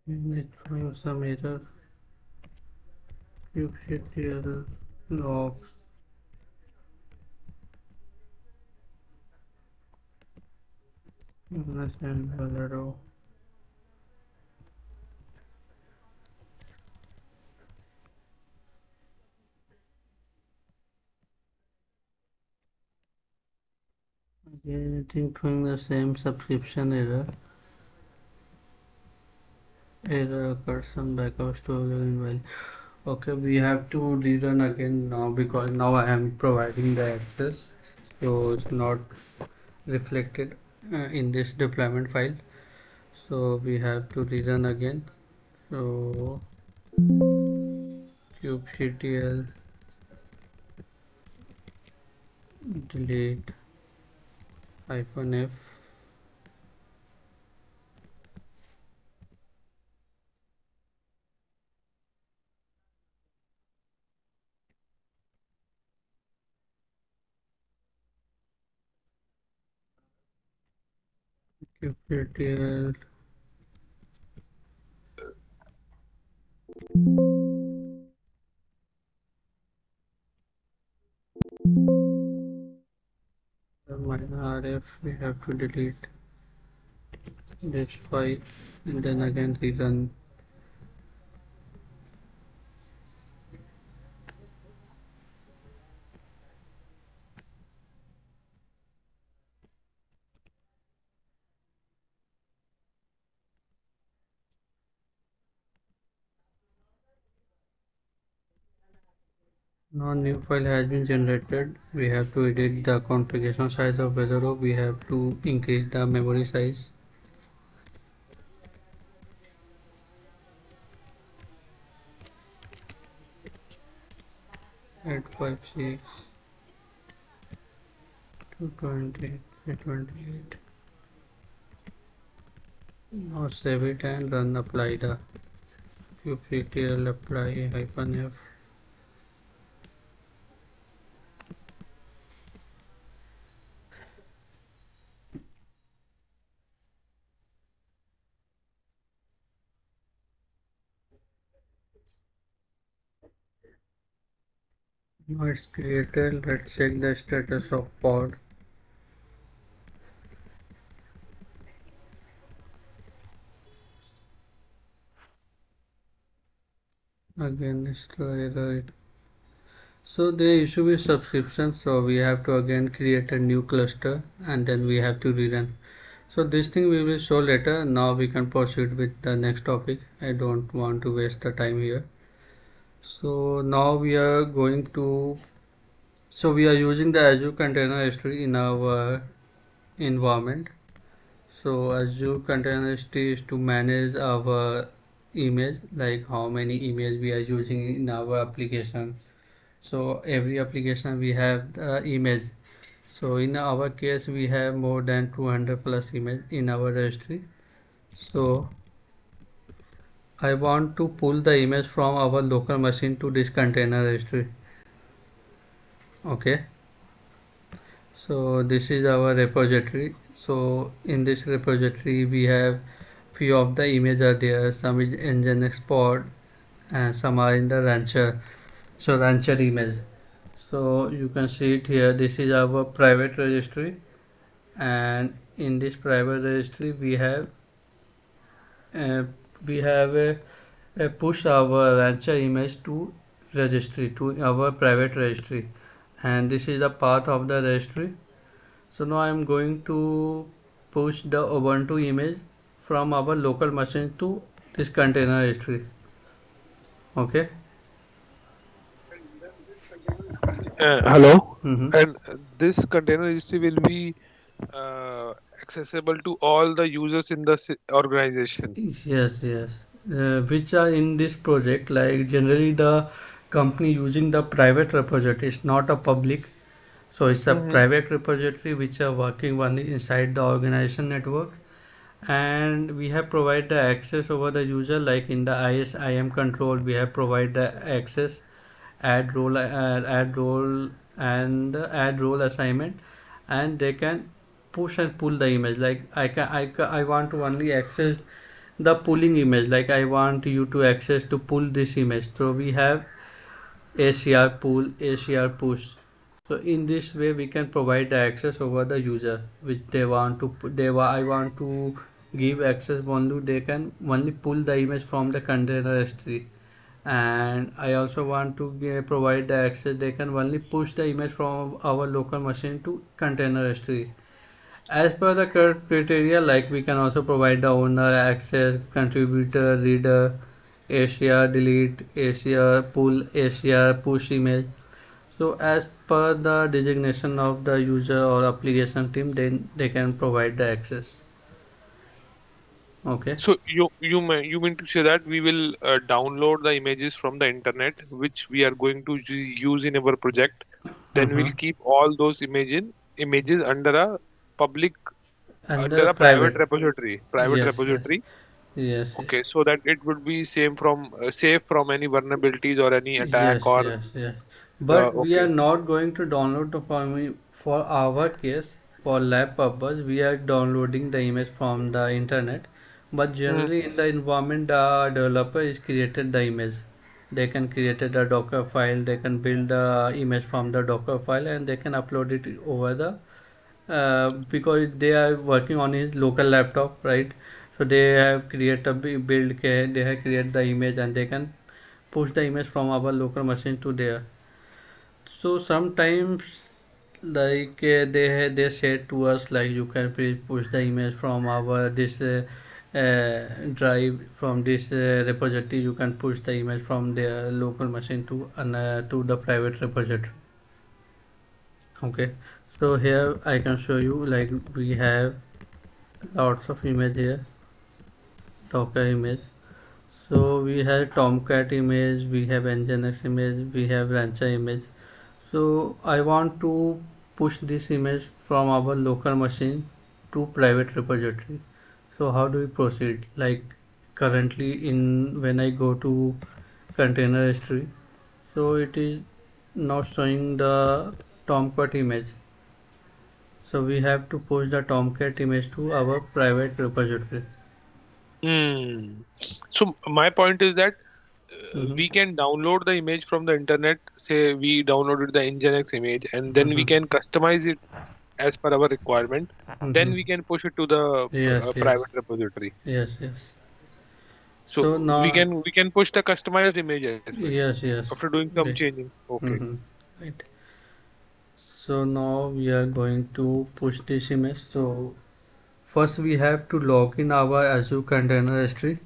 It's showing some error. kubectl logs and valero. Again, I think showing the same subscription error. Error occurs some backup storage invalid. Okay, we have to rerun again now because now I am providing the access, so it's not reflected in this deployment file. So we have to rerun again. So kubectl delete -f kubectl -rf. We have to delete this file and then again rerun. Now new file has been generated. We have to edit the configuration size of Valero. We have to increase the memory size. At 56 220 328. Now save it and run apply the kubectl apply -f. Now it's created. Let's check the status of pod. Again it's the error. So there issue with subscription, so we have to again create a new cluster and then we have to rerun. So this thing we will show later. Now we can proceed with the next topic. I don't want to waste the time here. So now we are going to, so we are using the Azure Container Registry in our environment. So Azure Container Registry is to manage our image, like how many images we are using in our application. So every application we have the image. So in our case we have more than 200 plus image in our registry. So I want to pull the image from our local machine to this container registry. Okay, so this is our repository. So in this repository we have few of the image are there, some is engine export and some are in the rancher. So rancher image, so you can see it here. This is our private registry, and in this private registry uh, we have a push our rancher image to registry, to our private registry, and this is the path of the registry. So now I am going to push the Ubuntu image from our local machine to this container registry. Okay. Hello, Mm-hmm. and this container registry will be accessible to all the users in the organization. Yes, yes. Which are in this project, like generally the company using the private repository, it's not a public. So it's a private repository which are working one inside the organization network, and we have provided the access over the user, like in the ISIM control we have provided the access, add role and add role assignment, and they can push and pull the image. Like I want to only access the pulling image, like I want you to access to pull this image, so we have ACR pull, ACR push. So in this way we can provide the access over the user which they want to I want to give access only, they can only pull the image from the container S3, and I also want to provide the access, they can only push the image from our local machine to container S3 as per the criteria. Like we can also provide the owner access, contributor, reader, ACR delete, ACR pull, ACR push image. So as per the designation of the user or application team, then they can provide the access. Okay. So you mean to say that we will download the images from the internet, which we are going to use in our project. Then Uh-huh. we'll keep all those images under a public Under under a a private private. repository. Private Yes, yes, repository. yes, Okay, so that it would be safe from any vulnerabilities or any yes, attack or yes, yes. But we are okay. not going to download the for our case, for lab purpose. We are downloading the image from the internet. But Hmm. generally in the environment, the developer is created the image. They can create a Docker file. They can build the image from the Docker file, and they can upload it over the because they are working on his local laptop, right? So they have create a build, they have create the image, and they can push the image from our local machine to there. So sometimes like they said to us like you can please push the image from our this drive, from this repository, you can push the image from their local machine to the private repository. Okay, so here I can show you, like we have lots of image here, Docker image. So we have Tomcat image, we have Nginx image, we have Rancher image. So I want to push this image from our local machine to private repository. So how do we proceed? Like currently in when I go to container history, so it is now showing the Tomcat image. So we have to push the Tomcat image to our private repository. Hmm. So my point is that Mm-hmm. we can download the image from the internet. Say we downloaded the Nginx image, and then we Mm-hmm. can customize it as per our requirement. Then Mm-hmm. we can push it to the Yes, yes, private repository. yes, yes. So So now, we can push the customized image as well yes, yes. after doing some Right. changing. Okay. Mm-hmm. Right. So now we are going to push this image. So first we have to log in our Azure Container S3,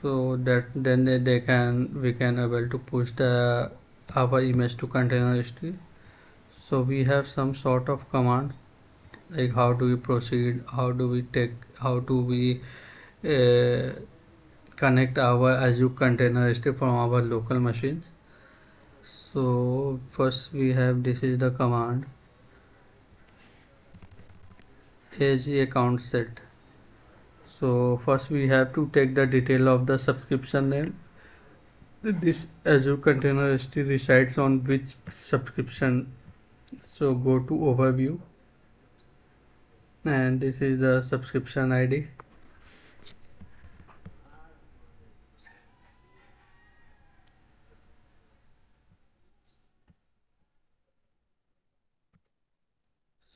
so that then they can we can able to push the our image to Container S3. So we have some sort of command, like how do we proceed, how do we uh, connect our Azure Container S3 from our local machines. So first we have, this is the command, AG account set. So first we have to take the detail of the subscription name. This Azure Container S3 resides on which subscription. So go to overview, and this is the subscription ID.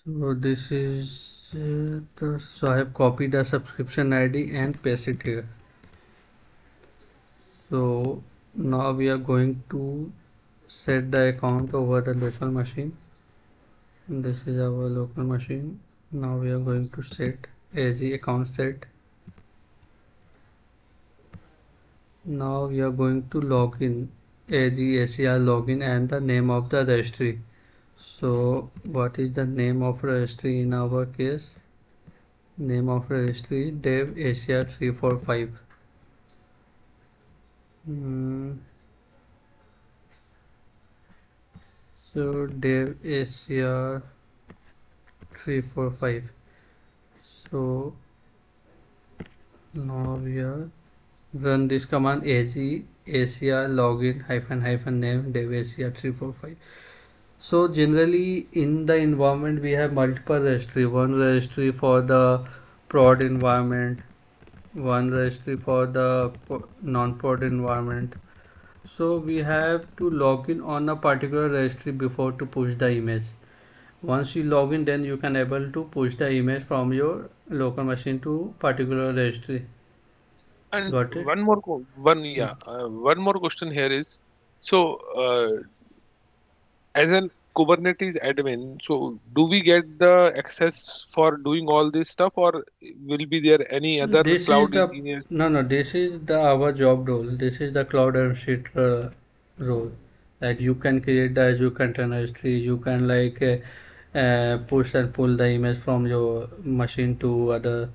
So this is so I have copied the subscription ID and paste it here. So now we are going to set the account over the local machine. This is our local machine. Now we are going to set AZ account set. Now we are going to log in AZ ACR login and the name of the registry. So what is the name of registry in our case? Name of registry dev ACR 345. So dev ACR 345. So now we are run this command ACR login hyphen name dev ACR 345. So generally in the environment we have multiple registry, one registry for the prod environment, one registry for the non-prod environment. So we have to log in on a particular registry before to push the image. Once you log in, then you can able to push the image from your local machine to particular registry. And Got it? Mm. one more question here is, so as an Kubernetes admin, so do we get the access for doing all this stuff, or will be there any other This is cloud the engineer? no no. This is the our job role. This is the cloud administrator role. Like you can create the Azure container history. You can like push and pull the image from your machine to other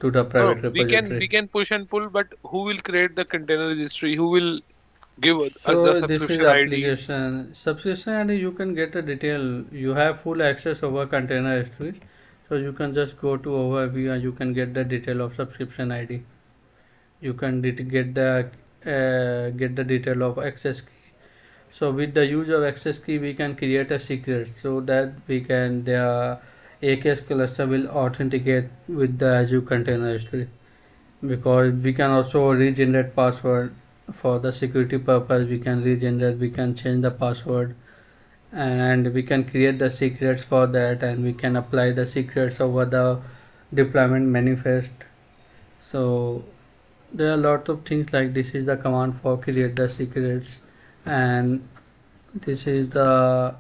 to the No, private repository. we can push and pull, but who will create the container registry? Who will give us the So this is subscription ID? application subscription and you can get a detail. You have full access over container history. So you can just go to overview and you can get the detail of subscription ID. You can get the detail of access key. So with the use of access key we can create a secret so that we can the AKS cluster will authenticate with the Azure container history, because we can also regenerate password for the security purpose. We can regenerate, we can change the password, and we can create the secrets for that, and we can apply the secrets over the deployment manifest. So there are lots of things like this is the command for create the secrets, and this is the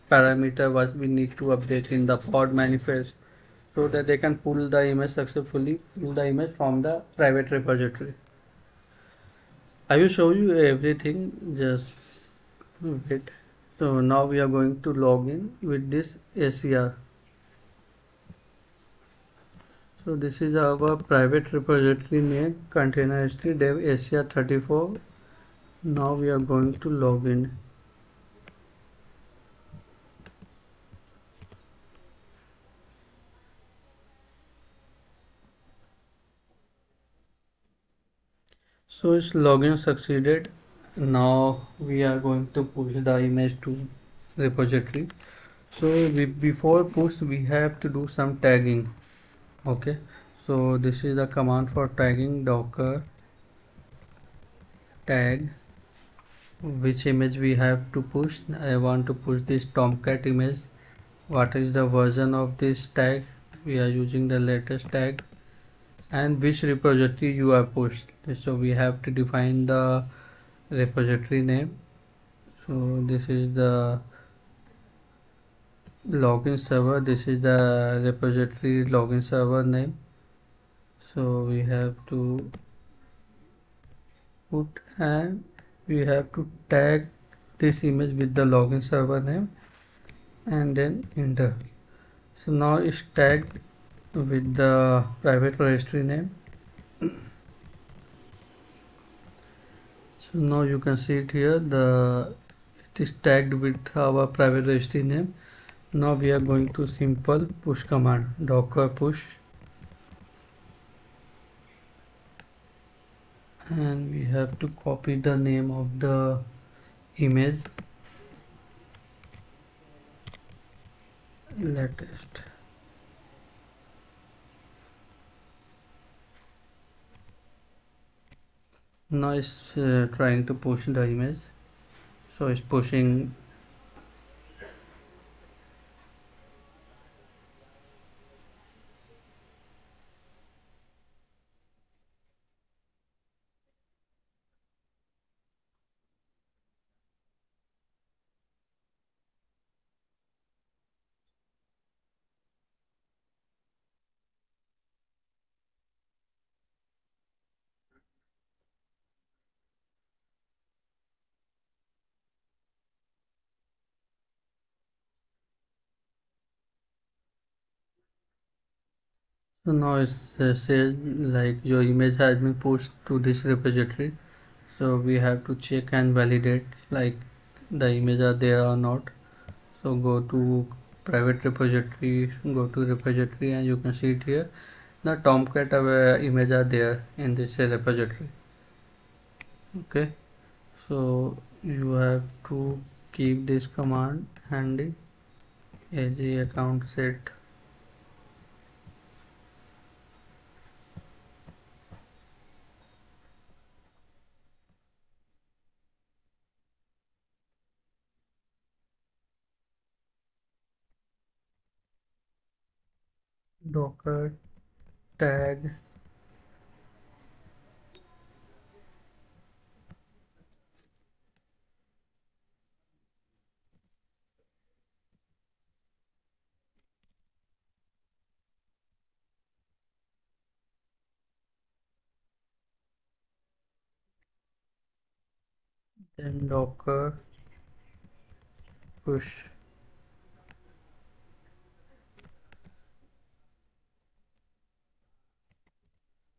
parameter what we need to update in the pod manifest so that they can pull the image successfully, pull the image from the private repository. I will show you everything, just wait. So now we are going to log in with this ACR. So this is our private repository name, container history dev ACR 34. Now we are going to log in. So it's login succeeded. Now we are going to push the image to repository. So before push we have to do some tagging. Okay, so this is the command for tagging, docker tag which image we have to push. I want to push this tomcat image. What is the version of this tag? We are using the latest tag, and which repository you are pushed. So we have to define the repository name. So this is the login server, this is the repository login server name. So we have to put, and we have to tag this image with the login server name and then enter. So now it's tagged with the private registry name. So now you can see it here, it is tagged with our private registry name. Now we are going to simple push command, docker push, and we have to copy the name of the image, latest. Now it's trying to push the image, so it's pushing. So now it says like your image has been pushed to this repository. So we have to check and validate like the image are there or not. So go to private repository, go to repository, and you can see it here. The tomcat image are there in this repository. Okay, so you have to keep this command handy, AG account set. docker tag, then docker push.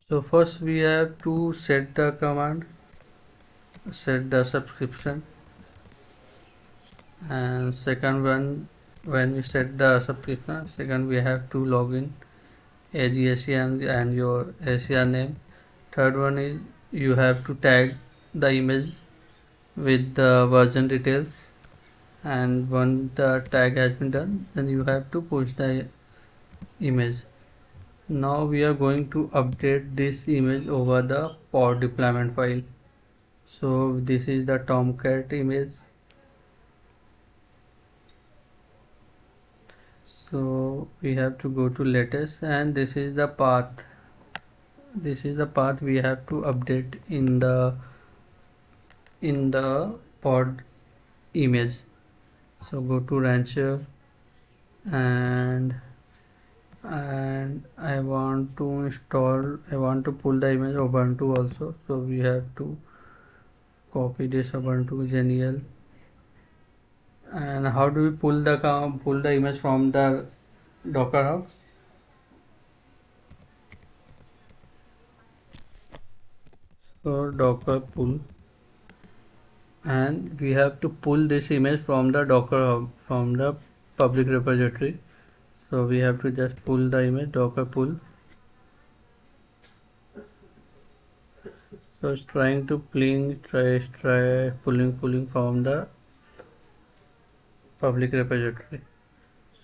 So first we have to set the command, set the subscription, and second one, when we set the subscription, second we have to log in as ACN and your ACR name. Third one is you have to tag the image with the version details, and when the tag has been done, then you have to push the image. Now we are going to update this image over the pod deployment file. So this is the Tomcat image. So we have to go to latest, and this is the path. This is the path we have to update in the pod image. So go to Rancher, and I want to pull the image Ubuntu also. So we have to copy this Ubuntu Genial. And how do we pull the image from the Docker Hub? So Docker pull, and we have to pull this image from the Docker Hub, from the public repository. So we have to just pull the image, Docker pull. So it's trying to try pulling from the public repository.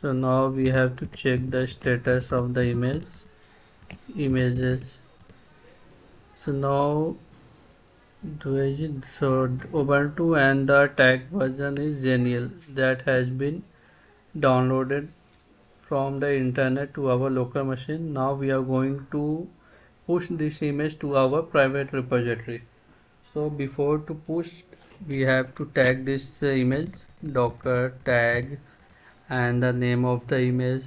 So now we have to check the status of the images. So now so Ubuntu and the tag version is Genial, that has been downloaded from the internet to our local machine. Now we are going to push this image to our private repository. So before to push, we have to tag this image, docker tag, and the name of the image,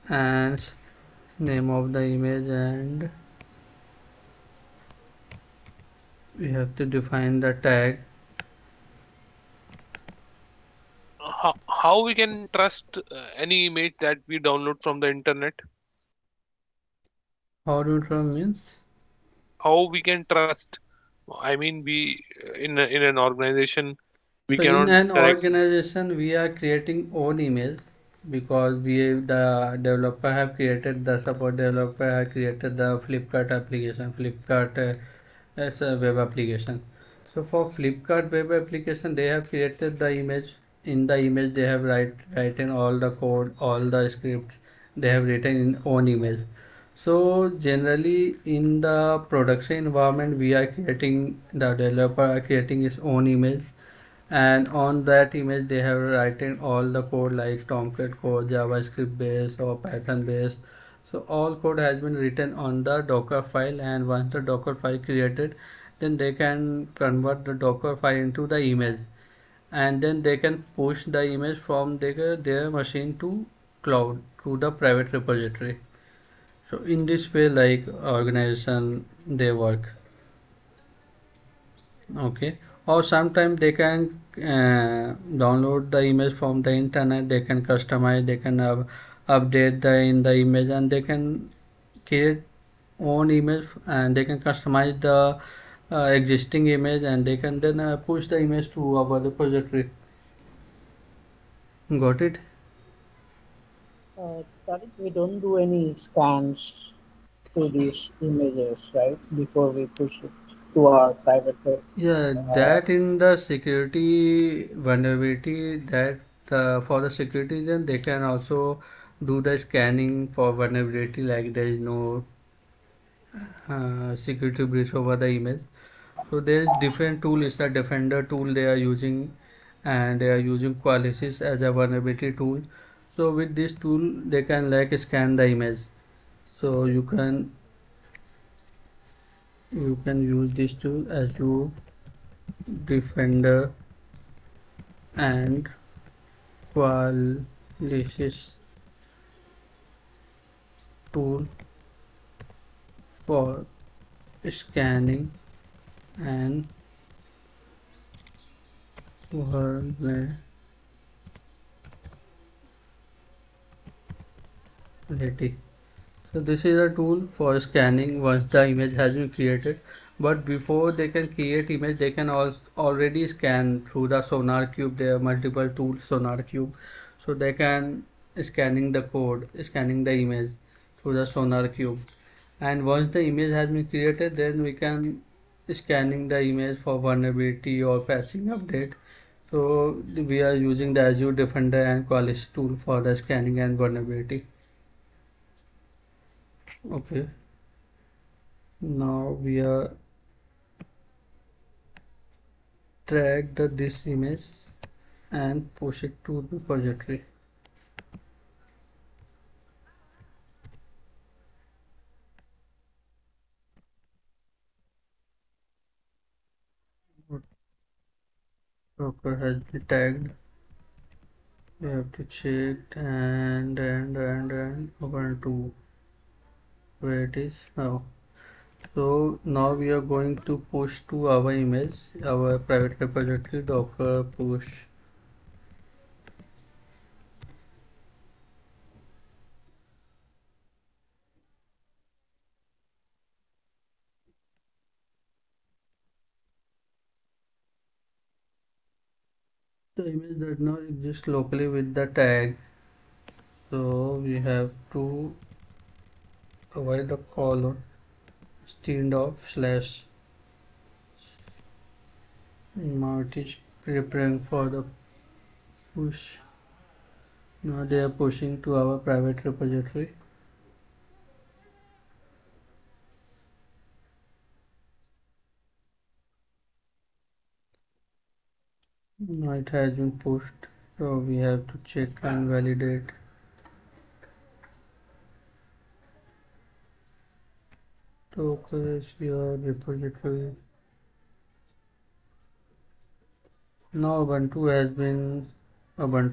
and and we have to define the tag. How we can trust any image that we download from the internet? How do you means? How we can trust? I mean, we in an organization we So in cannot an direct. organization, we are creating own email, because the developer have created, the support developer have created the Flipkart application, Flipkart as a web application. So for Flipkart web application, they have created the image. In the image, they have written all the code, all the scripts. They have written in own image. So generally, in the production environment, we are creating, the developer are creating his own image, and on that image they have written all the code like Tomcat code, JavaScript based or Python based. So all code has been written on the Docker file, and once the Docker file created, then they can convert the Docker file into the image, and then they can push the image from their machine to cloud, to the private repository. So in this way, like organization, they work. Okay. Or sometimes they can download the image from the internet, they can customize, they can update in the image, and they can create own image, and they can customize the existing image, and they can then push the image to our repository. Got it? Tariq, we don't do any scans to these images, right? Before we push it to our private web. Yeah, that in the security vulnerability, that for the security, then they can also do the scanning for vulnerability, like there is no security breach over the image. So there is different tool, is a defender tool they are using, and they are using Qualys as a vulnerability tool. So with this tool they can like scan the image. So you can use this tool Azure Defender and Qualys tool for scanning and vulnerability. So this is a tool for scanning once the image has been created. But before they can create image, they can also already scan through the Sonar Cube. There are multiple tools Sonar Cube, so they can scanning the code, scanning the image through the Sonar Cube. And once the image has been created, then we can scanning the image for vulnerability or patching update. So we are using the Azure Defender and Qualys tool for the scanning and vulnerability. Okay, now we are drag this image and push it to the repository. Docker has been tagged. We have to check and Ubuntu where it is now. So now we are going to push to our image, our private repository, Docker push. The image does not exist locally with the tag, so we have to provide the colon instead of slash. Now it is preparing for the push. Now they are pushing to our private repository. Now it has been pushed, so we have to check and validate. Docker is your repository. Now Ubuntu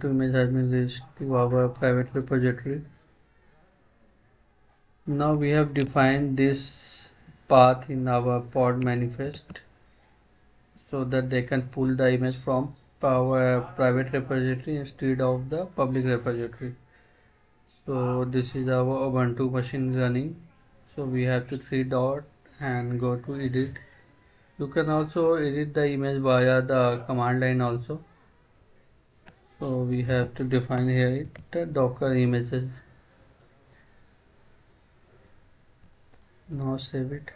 image has been reached to our private repository. Now we have defined this path in our pod manifest so that they can pull the image from our private repository instead of the public repository. So this is our Ubuntu machine running. So we have to three dot and go to edit. You can also edit the image via the command line also. So we have to define here the Docker images. Now save it.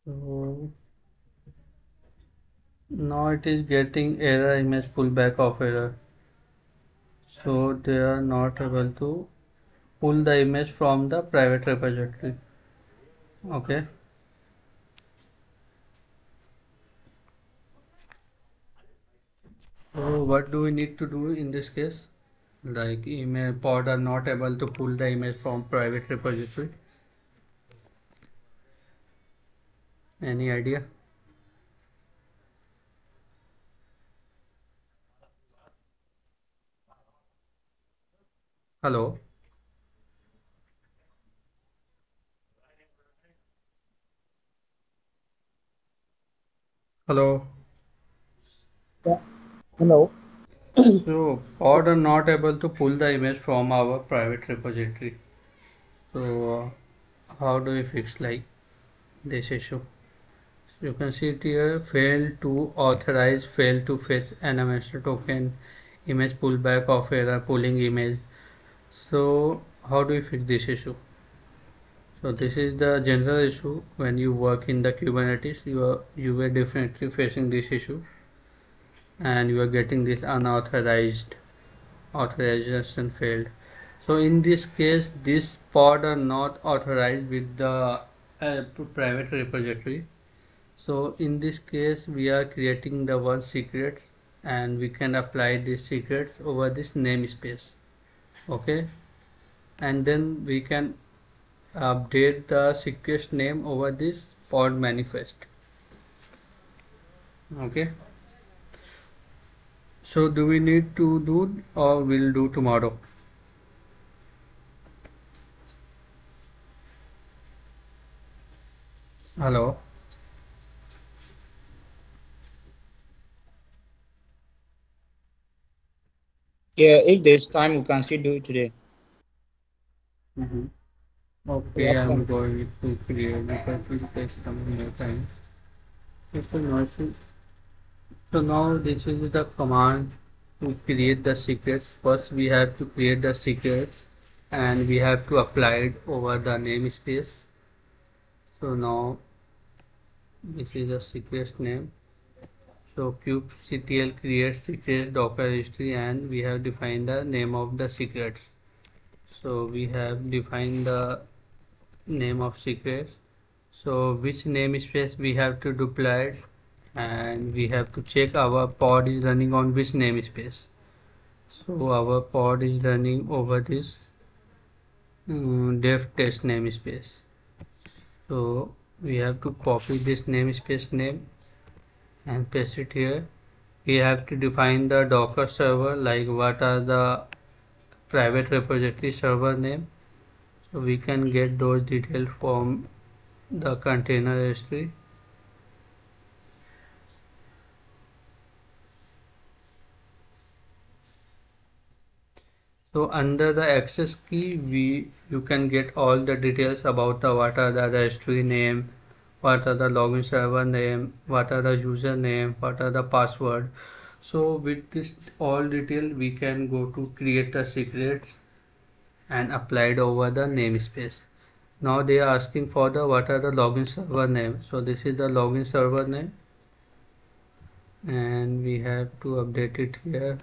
So now it is getting error image pullback of error. So they are not able to pull the image from the private repository. Okay. So what do we need to do in this case? Like email pod are not able to pull the image from private repository. Any idea? Hello? Hello? Yeah. Hello. So pod are not able to pull the image from our private repository. So how do we fix like this issue? So you can see it here, fail to authorize, fail to fetch animation token, image pullback of error pulling image. So how do we fix this issue? So this is the general issue when you work in the Kubernetes. You were definitely facing this issue, and you are getting this unauthorized authorization failed. So in this case, this pod are not authorized with the private repository. So in this case, we are creating the one secrets, and we can apply these secrets over this namespace. Okay, and then we can update the secret name over this pod manifest. Okay, so do we need to do, or we'll do tomorrow? Hello. Yeah, if there's time, we can still do it today. Okay, I'm going to create because it will take some more time. It's a noisy. So now this is the command to create the secrets. First we have to create the secrets, and we have to apply it over the namespace. So now this is the secret name. So kubectl creates secret docker registry, and we have defined the name of the secrets. So we have defined the name of secrets. So which namespace we have to deploy, and we have to check our pod is running on which namespace. So our pod is running over this dev test namespace. So we have to copy this namespace name and paste it here. We have to define the Docker server, like what are the private repository server name. So we can get those details from the container registry. So under the access key, you can get all the details about the what are the registry name, what are the login server name, what are the username, what are the password. So with this all detail, we can go to create the secrets and apply it over the namespace. Now they are asking for the what are the login server name. So this is the login server name, and we have to update it here.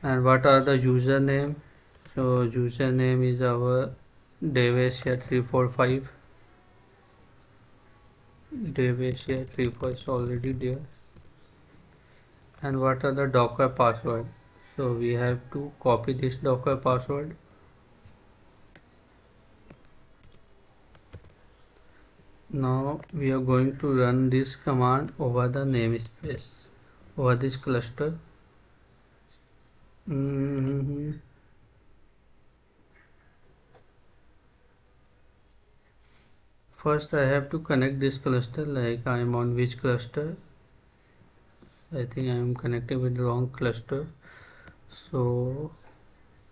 And what are the username? So username is our Devasia345. Devasia34 is already there. And what are the Docker password? So we have to copy this Docker password. Now we are going to run this command over the namespace, over this cluster. First I have to connect this cluster, like I am on which cluster. I think I am connected with the wrong cluster. So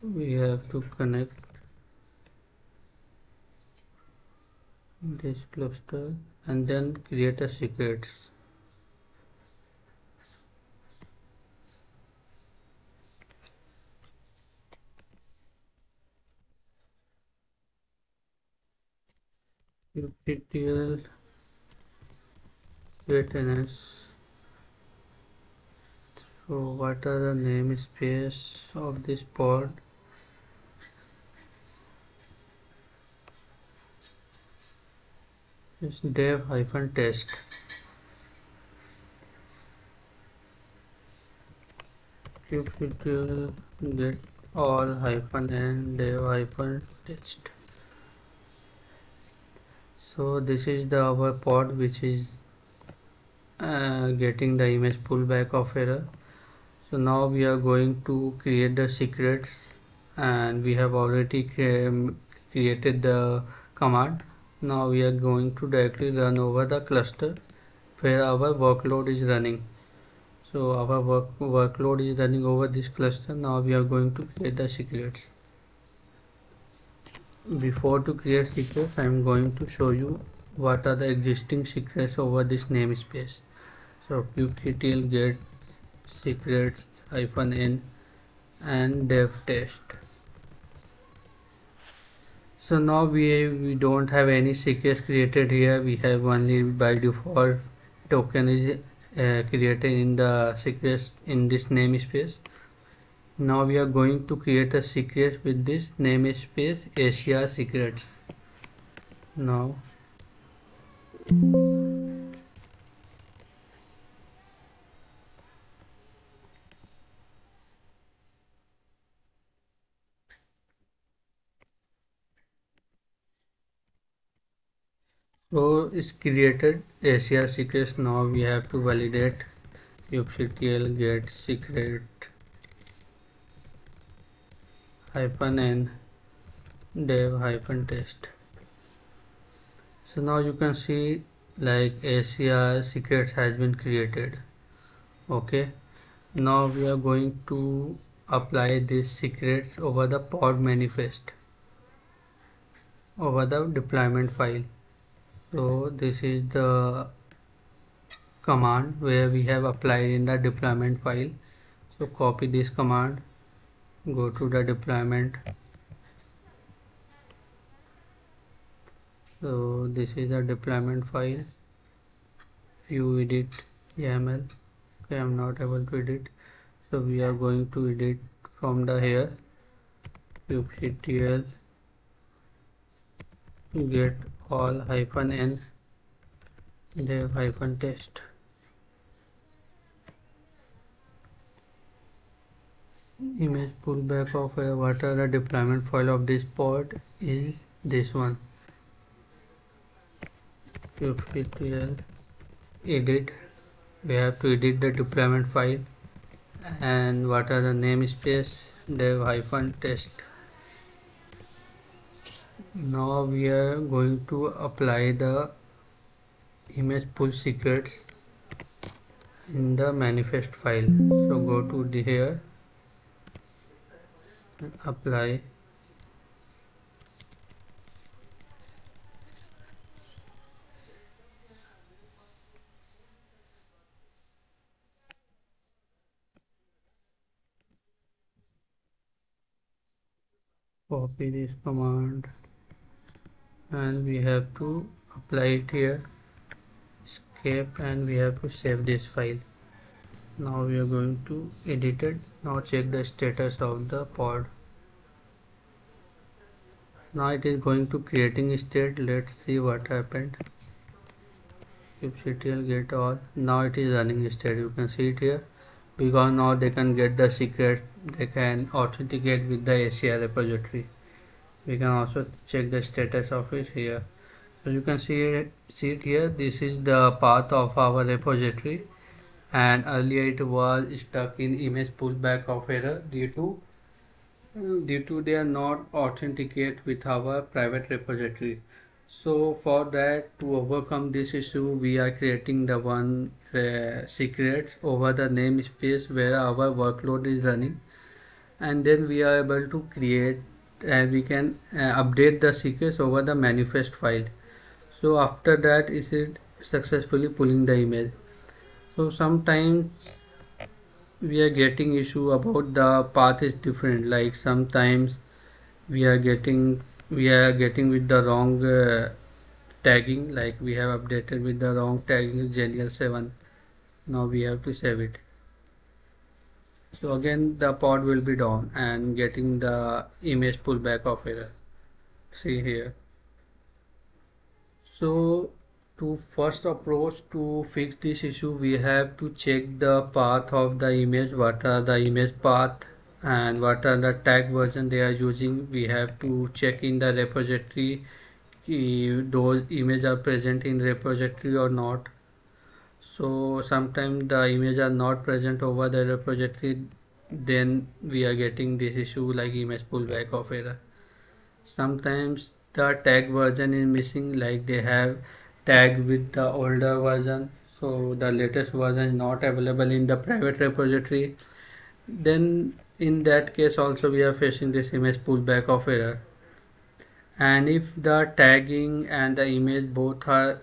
we have to connect this cluster and then create a secrets. kubectl create. So what are the namespace of this pod? It's dev-test. kubectl get all -n dev-test. So this is the our pod which is getting the image pullback of error. So now we are going to create the secrets, and we have already created the command. Now we are going to directly run over the cluster where our workload is running. So our workload is running over this cluster. Now we are going to create the secrets. Before to create secrets, I am going to show you what are the existing secrets over this namespace. So kubectl get secrets -n and dev test. So now we don't have any secrets created here. We have only by default token is created in the secrets in this namespace. Now we are going to create a secret with this namespace Asia secrets. Now so it's created Asia secrets. Now we have to validate kubectl get secret -n dev-test. So now you can see like Asia secrets has been created. Okay, now we are going to apply these secrets over the pod manifest, over the deployment file. So this is the command where we have applied in the deployment file. So copy this command, go to the deployment. So this is the deployment file. View edit YAML. Okay, I'm not able to edit, so we are going to edit from the here kubectl get all -n dev-test. Image pullback of what are the deployment file of this pod is this one. kubectl edit, we have to edit the deployment file, and what are the namespace dev-test. Now we are going to apply the image pull secrets in the manifest file. So go to the here, apply, copy this command, and we have to apply it here, escape, and we have to save this file. Now we are going to edit it. Now check the status of the pod. Now it is going to creating state. Let's see what happened. kubectl get all. Now it is running state. You can see it here, because now they can get the secret. They can authenticate with the Asia repository. We can also check the status of it here. So you can see it here. This is the path of our repository, and earlier it was stuck in image pullback of error due to they are not authenticate with our private repository. So for that, to overcome this issue, we are creating the one secrets over the namespace where our workload is running, and then we are able to create and we can update the secrets over the manifest file. So after that, is it successfully pulling the image. So sometimes we are getting issue about the path is different, like sometimes we are getting with the wrong tagging, like we have updated with the wrong tagging Genial 7. Now we have to save it. So again the pod will be down and getting the image pullback of error. See here. So to first approach to fix this issue, we have to check the path of the image, what are the image path and what are the tag version they are using. We have to check in the repository if those images are present in repository or not. So sometimes the images are not present over the repository, then we are getting this issue like image pullback of error. Sometimes the tag version is missing, like they have tag with the older version, so the latest version is not available in the private repository. Then in that case also we are facing this image pullback of error. And if the tagging and the image both are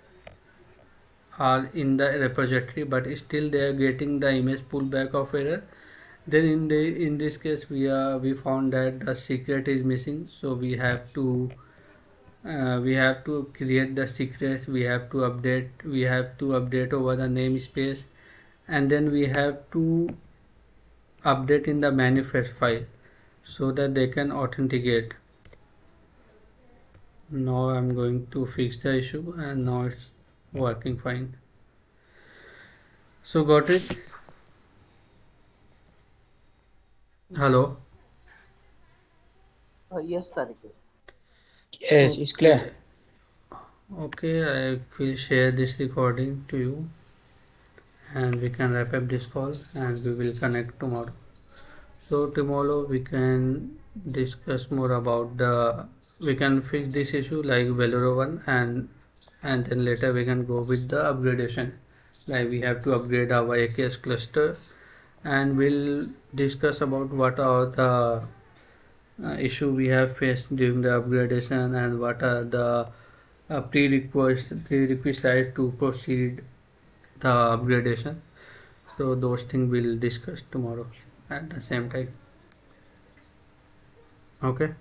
in the repository but still they are getting the image pullback of error, then in this case we found that the secret is missing. So we have to create the secrets, we have to update over the namespace, and then we have to update in the manifest file so that they can authenticate. Now I'm going to fix the issue and now it's working fine. So got it? Hello? Yes, Tariq. Yes, it's clear. Okay, I will share this recording to you and we can wrap up this call and we will connect tomorrow. So tomorrow we can discuss more about we can fix this issue like Valero 1 and then later we can go with the upgradation. Like we have to upgrade our AKS cluster and we'll discuss about what are the issue we have faced during the upgradation and what are the prerequisites to proceed the upgradation. So those things we'll discuss tomorrow at the same time. Okay.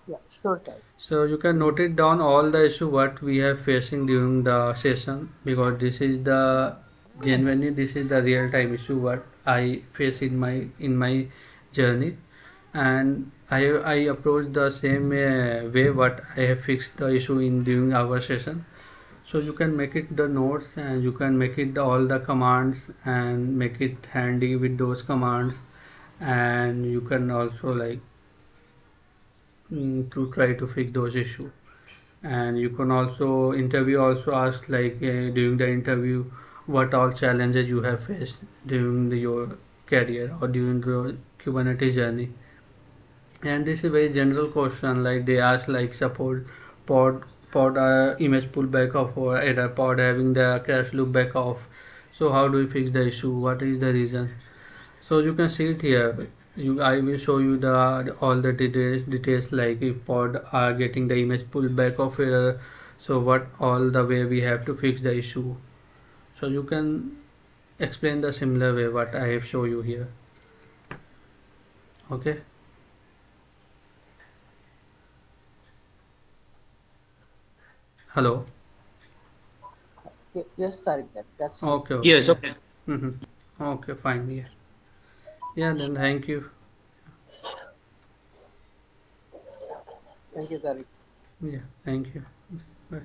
Yeah, sure, Tariq. So you can note it down all the issue what we have facing during the session because this is the genuinely this is the real time issue what I face in my journey and I approach the same way what I have fixed the issue in during our session. So you can make it the notes and you can make it all the commands and make it handy with those commands and you can also like to try to fix those issues and you can also interview also ask like during the interview what all challenges you have faced during your career or during your Kubernetes journey. And this is a very general question like they ask like support pod image pullback off or error pod having the crash loop back off. So how do we fix the issue? What is the reason? So you can see it here. I will show you the all the details like if pod are getting the image pullback of error. So what all the way we have to fix the issue. So you can explain the similar way what I have shown you here. Okay. Hello. Yes, Tariq. That's Okay. Yes, okay. Okay, fine. Yeah. Yeah. Then thank you. Thank you, Tariq. Yeah. Thank you. Bye.